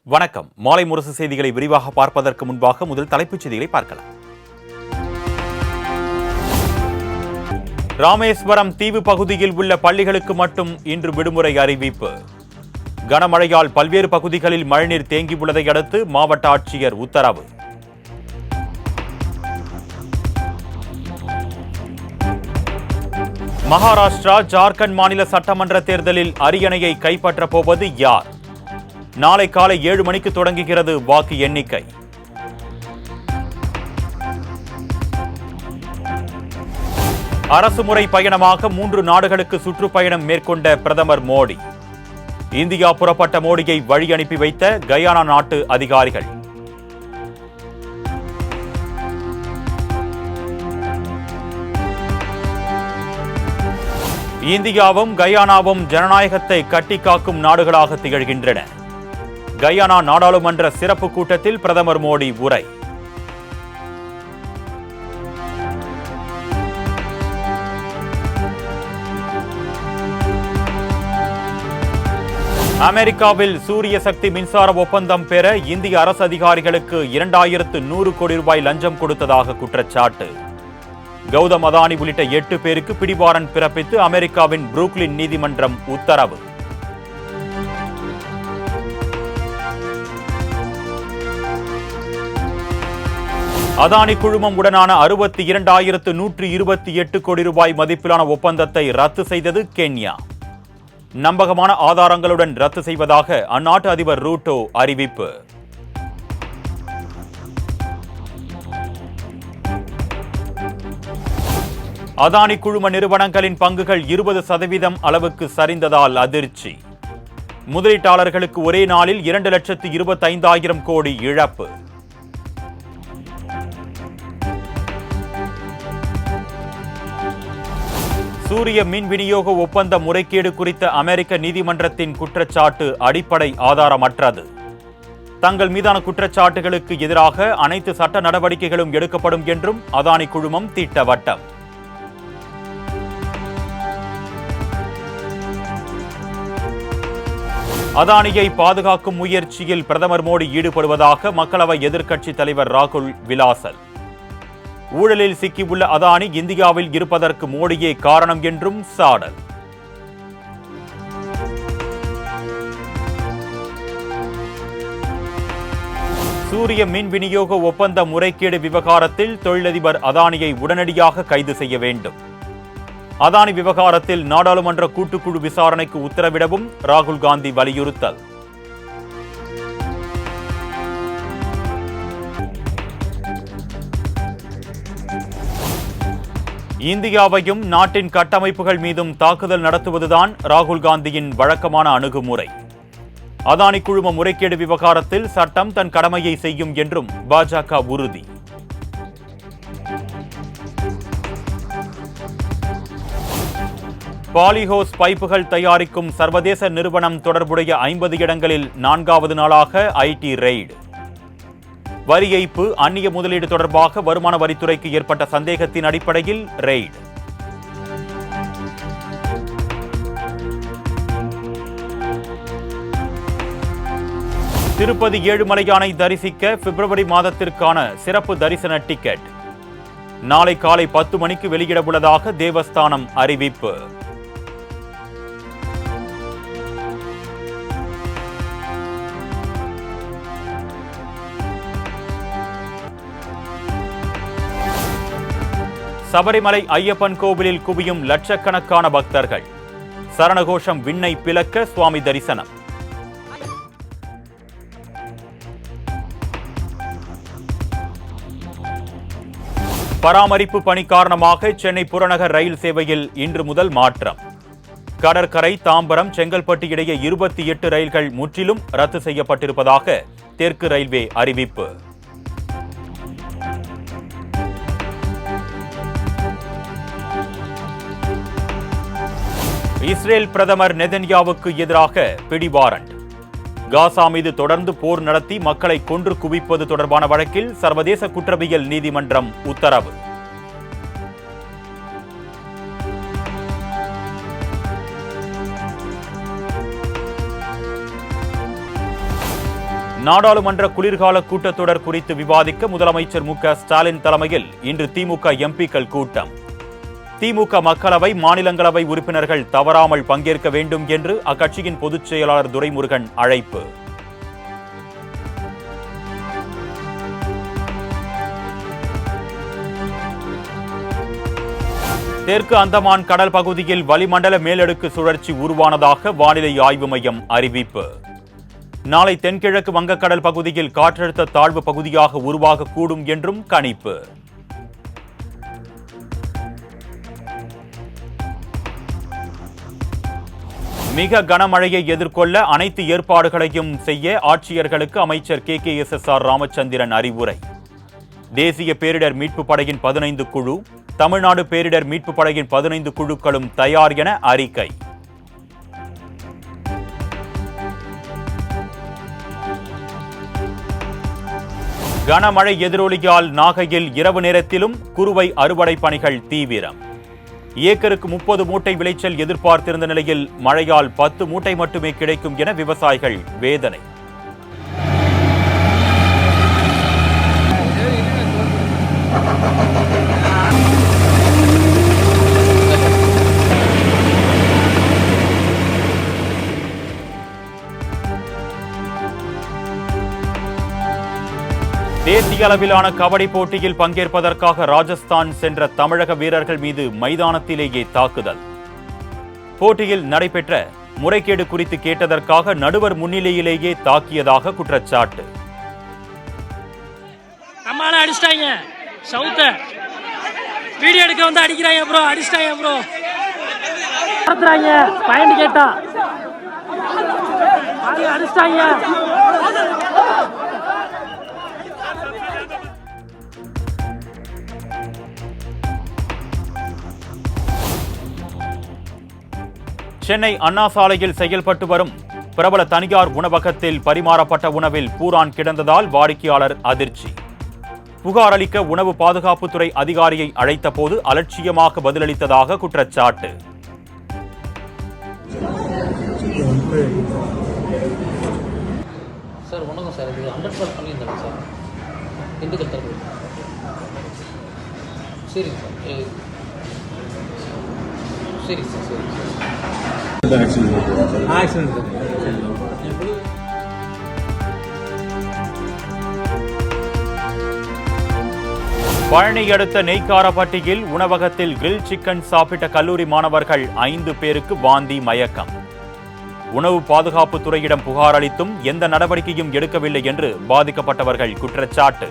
வணக்கம். மாலை முரசு செய்திகளை விரிவாக பார்ப்பதற்கு முன்பாக முதல் தலைப்புச் செய்திகளை பார்க்கலாம். ராமேஸ்வரம் தீவு பகுதியில் உள்ள பள்ளிகளுக்கு மட்டும் இன்று விடுமுறை அறிவிப்பு. கனமழையால் பல்வேறு பகுதிகளில் மழைநீர் தேங்கியுள்ளதை அடுத்து மாவட்ட ஆட்சியர் உத்தரவு. மகாராஷ்டிரா, ஜார்க்கண்ட் மாநில சட்டமன்ற தேர்தலில் அரியணையை கைப்பற்றப் போவது யார்? நாளை காலை 7 மணிக்கு தொடங்குகிறது வாக்கு எண்ணிக்கை. அரசுமுறை பயணமாக 3 நாடுகளுக்கு சுற்றுப்பயணம் மேற்கொண்ட பிரதமர் மோடி. இந்தியா புறப்பட்ட மோடியை வழி அனுப்பி வைத்த கயானா நாட்டு அதிகாரிகள். இந்தியாவும் கயானாவும் ஜனநாயகத்தை கட்டிக்காக்கும் நாடுகளாக திகழ்கின்றன. கயானா நாடாளுமன்ற சிறப்பு கூட்டத்தில் பிரதமர் மோடி உரை. அமெரிக்காவில் சூரிய சக்தி மின்சார ஒப்பந்தம் பெற இந்திய அரசு அதிகாரிகளுக்கு 2100 கோடி ரூபாய் லஞ்சம் கொடுத்ததாக குற்றச்சாட்டு. கௌதம் அதானி உள்ளிட்ட 8 பேருக்கு பிடிவாரண்ட் பிறப்பித்து அமெரிக்காவின் புரூக்ளின் நீதிமன்றம் உத்தரவு. அதானி குழுமம் உடனான 62,128 கோடி ரூபாய் மதிப்பிலான ஒப்பந்தத்தை ரத்து செய்தது கென்யா. நம்பகமான ஆதாரங்களுடன் ரத்து செய்வதாக அந்நாட்டு அதிபர் ரூட்டோ அறிவிப்பு. அதானி குழும நிறுவனங்களின் பங்குகள் 20% அளவுக்கு சரிந்ததால் அதிர்ச்சி. முதலீட்டாளர்களுக்கு ஒரே நாளில் 2,25,000 கோடி இழப்பு. சூரிய மின் விநியோக ஒப்பந்த முறைகேடு குறித்த அமெரிக்க நீதிமன்றத்தின் குற்றச்சாட்டு அடிப்படை ஆதாரமற்றது. தங்கள் மீதான குற்றச்சாட்டுகளுக்கு எதிராக அனைத்து சட்ட நடவடிக்கைகளும் எடுக்கப்படும் என்றும் அதானி குழுமம் திட்டவட்டம். அதானியை பாதுகாக்கும் முயற்சியில் பிரதமர் மோடி ஈடுபடுவதாக மக்களவை எதிர்க்கட்சித் தலைவர் ராகுல் விலாசல். ஊழலில் சிக்கியுள்ள அதானி இந்தியாவில் இருப்பதற்கு மோடியே காரணம் என்றும் சாடல். சூரிய மின் விநியோக ஒப்பந்த முறைகேடு விவகாரத்தில் தொழிலதிபர் அதானியை உடனடியாக கைது செய்ய வேண்டும். அதானி விவகாரத்தில் நாடாளுமன்ற கூட்டுக்குழு விசாரணைக்கு உத்தரவிடவும் ராகுல் காந்தி வலியுறுத்தல். இந்தியாவையும் நாட்டின் கட்டமைப்புகள் மீதும் தாக்குதல் நடத்துவதுதான் ராகுல் காந்தியின் வழக்கமான அணுகுமுறை. அதானி குழும முறைகேடு விவகாரத்தில் சட்டம் தன் கடமையை செய்யும் என்றும் பாஜக உறுதி. பாலிஹவுஸ் பைப்புகள் தயாரிக்கும் சர்வதேச நிறுவனம் தொடர்புடைய 50 இடங்களில் 4வது நாளாக ஐடி ரெய்டு. வரி ஏய்ப்பு, அந்நிய முதலீடு தொடர்பாக வருமான வரித்துறைக்கு ஏற்பட்ட சந்தேகத்தின் அடிப்படையில் ரெய்டு. திருப்பதி ஏழுமலையானை தரிசிக்க பிப்ரவரி மாதத்திற்கான சிறப்பு தரிசன டிக்கெட் நாளை காலை 10 மணிக்கு வெளியிட உள்ளதாக தேவஸ்தானம் அறிவிப்பு. சபரிமலை ஐயப்பன் கோவிலில் குவியும் லட்சக்கணக்கான பக்தர்கள். சரணகோஷம் விண்ணை பிளக்க சுவாமி தரிசனம். பராமரிப்பு பணி காரணமாக சென்னை புறநகர் ரயில் சேவையில் இன்று முதல் மாற்றம். கடற்கரை, தாம்பரம், செங்கல்பட்டு இடையே 28 ரயில்கள் முற்றிலும் ரத்து செய்யப்பட்டிருப்பதாக தெற்கு ரயில்வே அறிவிப்பு. இஸ்ரேல் பிரதமர் நெதன்யாவுக்கு எதிராக பிடிவாரண்ட். காசா மீது தொடர்ந்து போர் நடத்தி மக்களை கொன்று குவிப்பது தொடர்பான வழக்கில் சர்வதேச குற்றவியல் நீதிமன்றம் உத்தரவு. நாடாளுமன்ற குளிர்கால கூட்டத்தொடர் குறித்து விவாதிக்க முதலமைச்சர் மு.க.ஸ்டாலின் தலைமையில் இன்று திமுக எம்பிக்கள் கூட்டம். திமுக மக்களவை, மாநிலங்களவை உறுப்பினர்கள் தவறாமல் பங்கேற்க வேண்டும் என்று அக்கட்சியின் பொதுச் செயலாளர் துரைமுருகன் அழைப்பு. தெற்கு அந்தமான் கடல் பகுதியில் வளிமண்டல மேலடுக்கு சுழற்சி உருவானதாக வானிலை ஆய்வு மையம் அறிவிப்பு. நாளை தென்கிழக்கு வங்கக்கடல் பகுதியில் காற்றழுத்த தாழ்வு பகுதியாக உருவாகக்கூடும் என்றும் கணிப்பு. மிக கனமழையை எதிர்கொள்ள அனைத்து ஏற்பாடுகளையும் செய்ய ஆட்சியர்களுக்கு அமைச்சர் KKSSR ராமச்சந்திரன் அறிவுரை. தேசிய பேரிடர் மீட்பு படையின் 15 குழு, தமிழ்நாடு பேரிடர் மீட்பு படையின் 15 குழுக்களும் தயார் என அறிக்கை. கனமழை எதிரொலியால் நாகையில் இரவு நேரத்திலும் குறுவை அறுவடை பணிகள் தீவிரம். ஏக்கருக்கு 30 மூட்டை விளைச்சல் எதிர்பார்த்திருந்த நிலையில் மழையால் 10 மூட்டை மட்டுமே கிடைக்கும் என விவசாயிகள் வேதனை. தேசிய அளவிலான கபடி போட்டியில் பங்கேற்பதற்காக ராஜஸ்தான் சென்ற தமிழக வீரர்கள் மீது மைதானத்திலேயே தாக்குதல். போட்டியில் நடைபெற்ற முறைகேடு குறித்து கேட்டதற்காக நடுவர் முன்னிலையிலேயே தாக்கியதாக குற்றச்சாட்டு. அடிச்சிட்டாங்க, சவுத்த வீடியோ எடுக்க வந்து அடிக்கிறாங்க ப்ரோ, அடிச்சிட்டாங்க ப்ரோ, பாயிண்ட் கேட்டா அடிச்சிட்டாங்க. சென்னை அண்ணா சாலையில் செயல்பட்டு வரும் பிரபல தனியார் உணவகத்தில் பரிமாறப்பட்ட உணவில் பூரான் கிடந்ததால் வாடிக்கையாளர் அதிர்ச்சி. புகார் அளிக்க உணவு பாதுகாப்புத்துறை அதிகாரியை அழைத்த போது அலட்சியமாக பதிலளித்ததாக குற்றச்சாட்டு. சார் வணக்கம் சார், இது 100% பண்ணியிருந்தாங்க சார், திண்டுக்கல் தரப்பு. சரிங்க சார், சரிங்க சார், சரிங்க சார். பழனி அடுத்த நெய்க்காரப்பட்டியில் உணவகத்தில் கிரில் சிக்கன் சாப்பிட்ட கல்லூரி மாணவர்கள் 5 பேருக்கு வாந்தி, மயக்கம். உணவு பாதுகாப்புத் துறையிடம் புகார் அளித்தும் எந்த நடவடிக்கையும் எடுக்கவில்லை என்று பாதிக்கப்பட்டவர்கள் குற்றச்சாட்டு.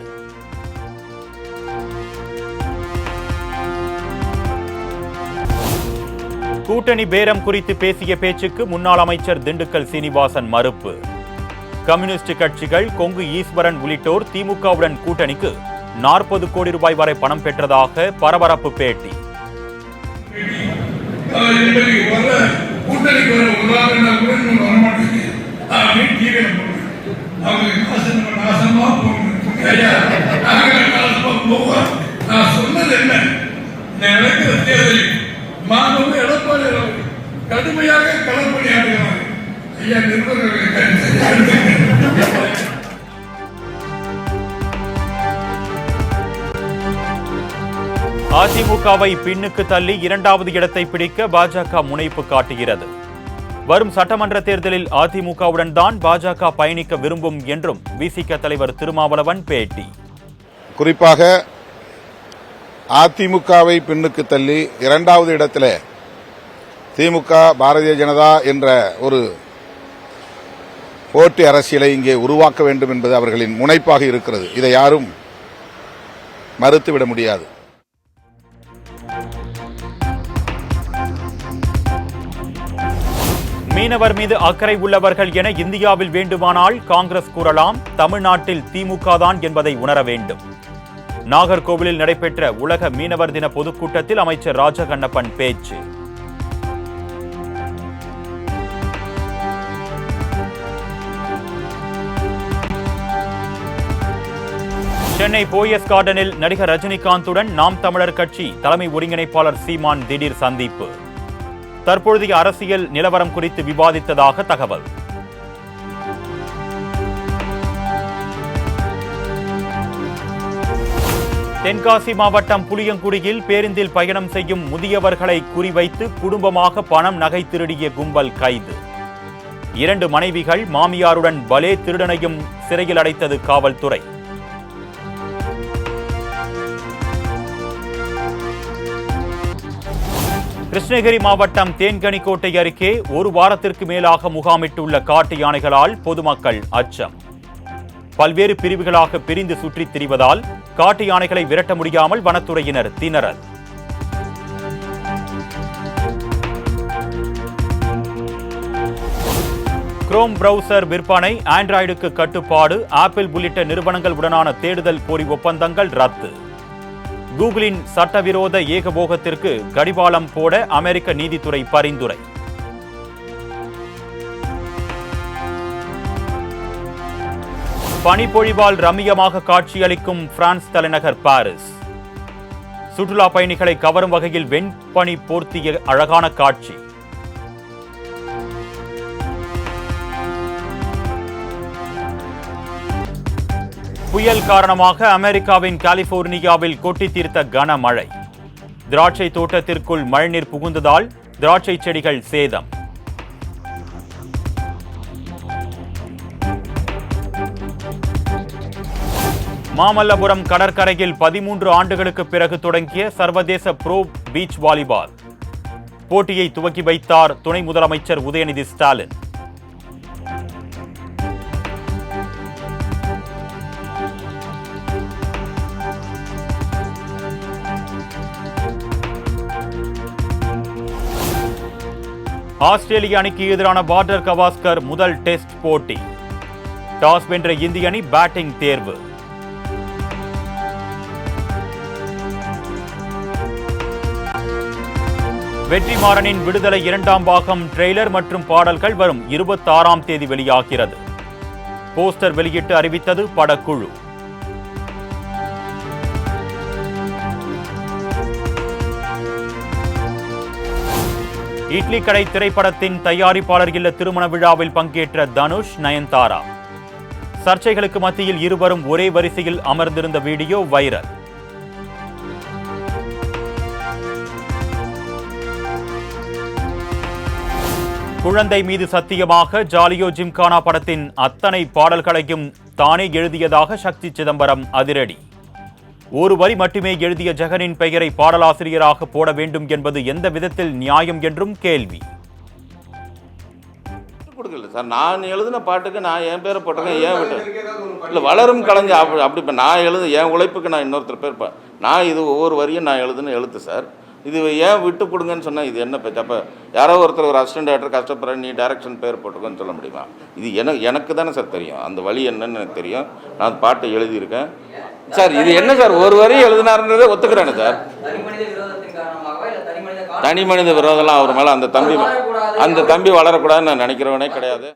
கூட்டணி பேரம் குறித்து பேசிய பேச்சுக்கு முன்னாள் அமைச்சர் திண்டுக்கல் சீனிவாசன் மறுப்பு. கம்யூனிஸ்ட் கட்சிகள், கொங்கு ஈஸ்வரன் உள்ளிட்டோர் திமுகவுடன் கூட்டணிக்கு 40 கோடி ரூபாய் வரை பணம் பெற்றதாக பரபரப்பு பேட்டி. கடுமையாக களப்பணியாற்றுகிறார். அதிமுகவை பின்னுக்கு தள்ளி 2வது இடத்தை பிடிக்க பாஜக முனைப்பு காட்டுகிறது. வரும் சட்டமன்ற தேர்தலில் அதிமுகவுடன் தான் பாஜக பயணிக்க விரும்பும் என்றும் விசிக தலைவர் திருமாவளவன் பேட்டி. குறிப்பாக அதிமுகவை பின்னுக்கு தள்ளி 2வது இடத்திலே திமுக, பாரதிய ஜனதா என்ற ஒரு போட்டி அரசியலை இங்கே உருவாக்க வேண்டும் என்பது அவர்களின் முனைப்பாக இருக்கிறது. இதை யாரும் மறுத்துவிட முடியாது. மீனவர் மீது அக்கறை உள்ளவர்கள் என இந்தியாவில் வேண்டுமானால் காங்கிரஸ் கூறலாம், தமிழ்நாட்டில் திமுக தான் என்பதை உணர வேண்டும். நாகர்கோவிலில் நடைபெற்ற உலக மீனவர் தின பொதுக்கூட்டத்தில் அமைச்சர் ராஜகண்ணப்பன் பேச்சு. சென்னை போயஸ் கார்டனில் நடிகர் ரஜினிகாந்துடன் நாம் தமிழர் கட்சி தலைமை ஒருங்கிணைப்பாளர் சீமான் திடீர் சந்திப்பு. தற்பொழுதைய அரசியல் நிலவரம் குறித்து விவாதித்ததாக தகவல். தென்காசி மாவட்டம் புளியங்குடியில் பேருந்தில் பயணம் செய்யும் முதியவர்களை குறிவைத்து குடும்பமாக பணம் நகை திருடிய கும்பல் கைது. 2 மனைவிகள் மாமியாருடன் பலே திருடனையும் சிறையில் அடைத்தது காவல்துறை. கிருஷ்ணகிரி மாவட்டம் தேன்கனிக்கோட்டை அருகே 1 வாரத்திற்கு மேலாக முகாமிட்டுள்ள காட்டு யானைகளால் பொதுமக்கள் அச்சம். பல்வேறு பிரிவுகளாக பிரிந்து சுற்றித் திரிவதால் காட்டு யானைகளை விரட்ட முடியாமல் வனத்துறையினர் திணறல். குரோம் பிரவுசர் விற்பனை, ஆண்ட்ராய்டுக்கு கட்டுப்பாடு, ஆப்பிள் உள்ளிட்ட நிறுவனங்கள் உடனான தேடுதல் கோரி ஒப்பந்தங்கள் ரத்து. கூகுளின் சட்டவிரோத ஏகபோகத்திற்கு கடிவாளம் போட அமெரிக்க நீதித்துறை பரிந்துரை. பனிப்பொழிவால் ரம்மியமாக காட்சியளிக்கும் பிரான்ஸ் தலைநகர் பாரிஸ். சுற்றுலா பயணிகளை கவரும் வகையில் வெண்பனி போர்த்திய அழகான காட்சி. புயல் காரணமாக அமெரிக்காவின் கலிபோர்னியாவில் கொட்டி தீர்த்த கனமழை. திராட்சை தோட்டத்திற்குள் மழைநீர் புகுந்ததால் திராட்சை செடிகள் சேதம். மாமல்லபுரம் கடற்கரையில் 13 ஆண்டுகளுக்கு பிறகு தொடங்கிய சர்வதேச ப்ரோ பீச் வாலிபால் போட்டியை துவக்கி வைத்தார் துணை முதலமைச்சர் உதயநிதி ஸ்டாலின். ஆஸ்திரேலிய அணிக்கு எதிரான பார்டர் கவாஸ்கர் முதல் டெஸ்ட் போட்டி. டாஸ் வென்ற இந்திய அணி பேட்டிங் தேர்வு. வெற்றிமாறனின் விடுதலை 2ஆம் பாகம் ட்ரெய்லர் மற்றும் பாடல்கள் வரும் 26ஆம் தேதி வெளியாகிறது. போஸ்டர் வெளியிட்டு அறிவித்தது படக்குழு. இட்லி கடை திரைப்படத்தின் தயாரிப்பாளர் இல்ல திருமண விழாவில் பங்கேற்ற தனுஷ், நயன்தாரா. சர்ச்சைகளுக்கு மத்தியில் இருவரும் ஒரே வரிசையில் அமர்ந்திருந்த வீடியோ வைரல். குழந்தை மீது சத்தியமாக ஜாலியோ ஜிம்கானா படத்தின் அத்தனை பாடல்களையும் தானே எழுதியதாக சக்தி சிதம்பரம் அதிரடி. 1 வரி மட்டுமே எழுதிய ஜெகனின் பெயரை பாடலாசிரியராக போட வேண்டும் என்பது எந்த விதத்தில் நியாயம் என்றும் கேள்வி. கொடுக்கல சார், நான் எழுதின பாட்டுக்கு நான் என் பேரை போட்டிருக்கேன், ஏன் விட்டு இல்லை வளரும் கலைஞர் அப்படி இப்போ நான் என் உழைப்புக்கு நான் இன்னொருத்தர் பேர் நான் இது ஒவ்வொரு வரியும் நான் எழுதுன்னு எழுத்து சார். இது ஏன் விட்டு கொடுங்கன்னு சொன்னால் இது என்ன பேச்சு? அப்போ யாரோ ஒருத்தர் ஒரு அசிஸ்டன்ட் டைரக்டர் கஷ்டப்படுற நீ டைரக்ஷன் பேர் போட்டிருக்கோன்னு சொல்ல முடியுமா? இது எனக்கு தானே சார் தெரியும், அந்த வழி என்னன்னு எனக்கு தெரியும். நான் பாட்டை எழுதியிருக்கேன் சார். இது என்ன சார், ஒரு வரி எழுதினாருன்றதே ஒத்துக்கிறேன்னு சார். தனி மனித விரோதம்லாம் அவர் மேலே அந்த தம்பி வளரக்கூடாதுன்னு நான் நினைக்கிறவனே கிடையாது.